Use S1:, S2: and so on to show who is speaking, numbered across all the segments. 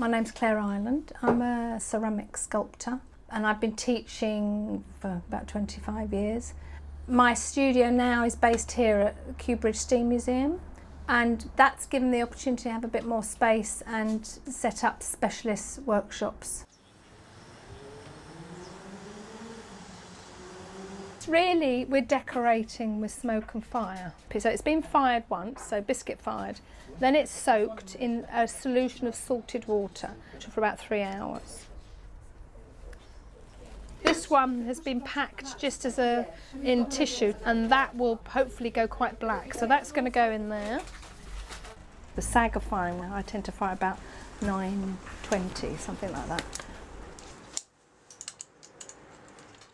S1: My name's Claire Ireland. I'm a ceramic sculptor and I've been teaching for about 25 years. My studio now is based here at Kew Bridge Steam Museum, and that's given the opportunity to have a bit more space and set up specialist workshops. Really, we're decorating with smoke and fire. So it's been fired once, so biscuit fired. Then it's soaked in a solution of salted water for about 3 hours. This one has been packed just as in tissue, and that will hopefully go quite black. So that's going to go in there. The Saga firing, I tend to fire about 9:20, something like that.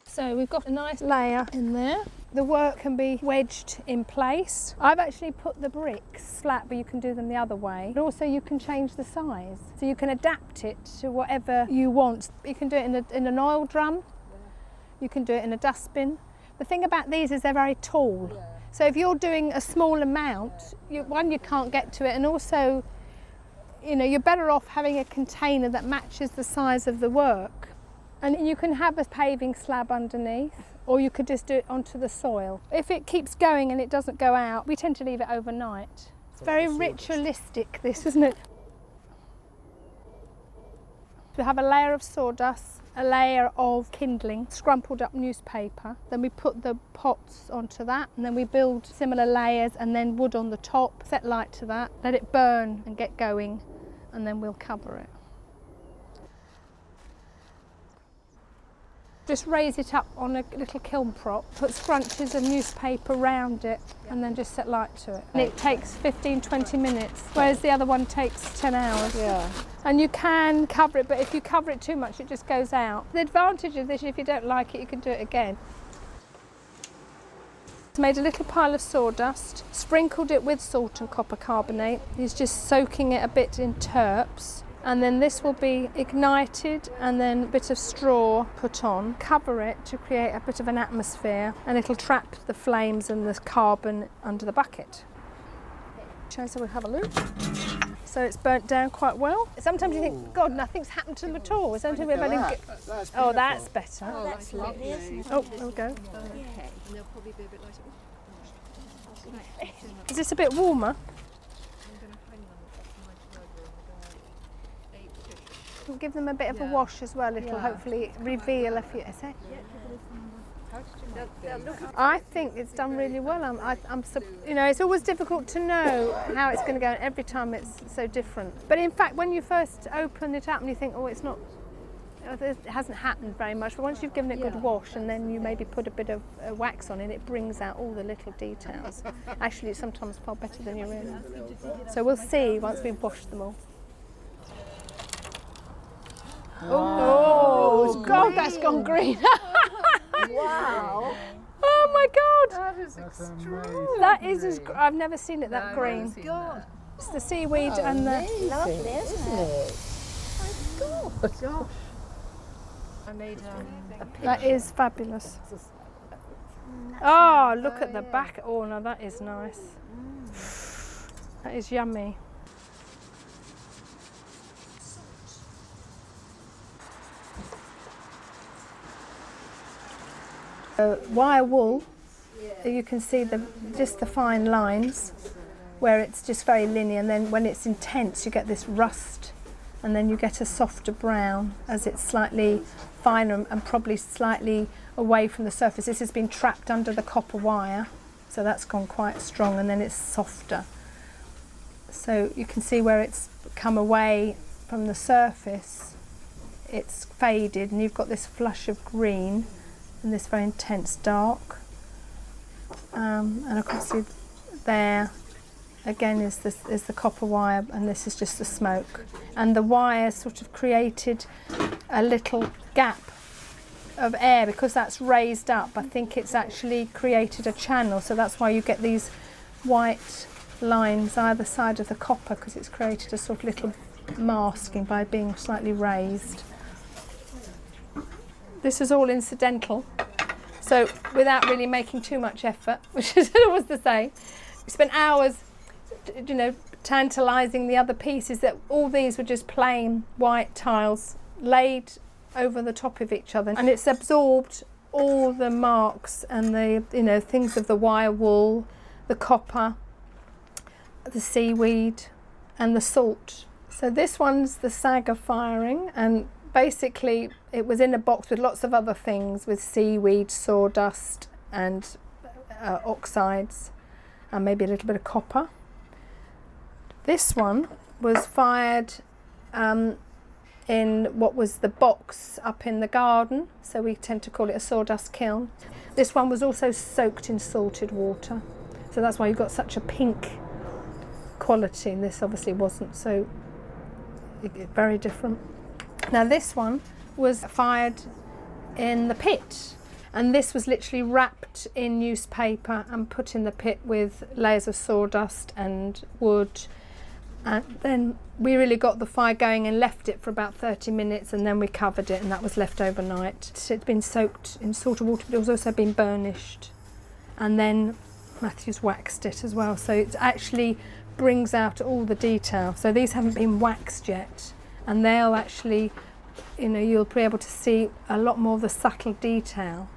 S1: So we've got a nice layer in there. The work can be wedged in place. I've actually put the bricks flat, but you can do them the other way. But also you can change the size. So you can adapt it to whatever you want. You can do it in an oil drum. You can do it in a dustbin. The thing about these is they're very tall. So if you're doing a small amount, you can't get to it, and also, you're better off having a container that matches the size of the work. And you can have a paving slab underneath, or you could just do it onto the soil. If it keeps going and it doesn't go out, we tend to leave it overnight. It's very ritualistic, this, isn't it? We have a layer of sawdust, a layer of kindling, scrumpled up newspaper. Then we put the pots onto that, and then we build similar layers, and then wood on the top, set light to that, let it burn and get going, and then we'll cover it. Just raise it up on a little kiln prop, put scrunches of newspaper around it, and then just set light to it. And it takes 15-20 minutes, whereas the other one takes 10 hours. Yeah. And you can cover it, but if you cover it too much, it just goes out. The advantage of this, if you don't like it, you can do it again. Made a little pile of sawdust, sprinkled it with salt and copper carbonate. He's just soaking it a bit in terps. And then this will be ignited, and then a bit of straw put on. Cover it to create a bit of an atmosphere, and it'll trap the flames and the carbon under the bucket. So we'll have a look. So it's burnt down quite well. Sometimes you think, God, nothing's happened to them at all. Sometimes we've only... Oh, that's better.
S2: Oh, that's lovely, isn't it?
S1: Oh, there we go.
S2: Okay. And they'll probably be a bit lighter.
S1: Is this a bit warmer? We'll give them a bit of a wash as well. It'll hopefully reveal a few. Is it? I think it's done really well. It's always difficult to know how it's going to go, and every time it's so different. But in fact, when you first open it up and you think, oh, it hasn't happened very much. But once you've given it a good wash, and then you maybe put a bit of wax on it, it brings out all the little details. Actually, it's sometimes far better than you realise. So we'll see once we've washed them all. Oh, God, that's gone green.
S2: Wow.
S1: Oh my God.
S2: That is extraordinary.
S1: That is, I've never seen it that green.
S2: God.
S1: It's the seaweed and the...
S2: Lovely, isn't it? Oh my gosh. I made a picture.
S1: That is fabulous. Oh, look at the back. Oh no, that is nice. That is yummy. Wire wool, you can see just the fine lines where it's just very linear, and then when it's intense you get this rust, and then you get a softer brown as it's slightly finer and probably slightly away from the surface. This has been trapped under the copper wire, so that's gone quite strong, and then it's softer. So you can see where it's come away from the surface, it's faded, and you've got this flush of green and this very intense dark, and I can see there again is the copper wire, and this is just the smoke, and the wire sort of created a little gap of air because that's raised up. I think it's actually created a channel, so that's why you get these white lines either side of the copper, because it's created a sort of little masking by being slightly raised. This is all incidental, so without really making too much effort, which is always the same. We spent hours, tantalising the other piece is that all these were just plain white tiles laid over the top of each other, and it's absorbed all the marks and the, you know, things of the wire wool, the copper, the seaweed and the salt. So this one's the Saga firing, and basically it was in a box with lots of other things, with seaweed, sawdust and oxides and maybe a little bit of copper. This one was fired in what was the box up in the garden, so we tend to call it a sawdust kiln. This one was also soaked in salted water, so that's why you've got such a pink quality, and this obviously wasn't, so very different. Now this one was fired in the pit, and this was literally wrapped in newspaper and put in the pit with layers of sawdust and wood, and then we really got the fire going and left it for about 30 minutes, and then we covered it, and that was left overnight. It's been soaked in salted water, but it was also been burnished, and then Matthew's waxed it as well, so it actually brings out all the detail. So these haven't been waxed yet, and they'll actually, you know, you'll be able to see a lot more of the subtle detail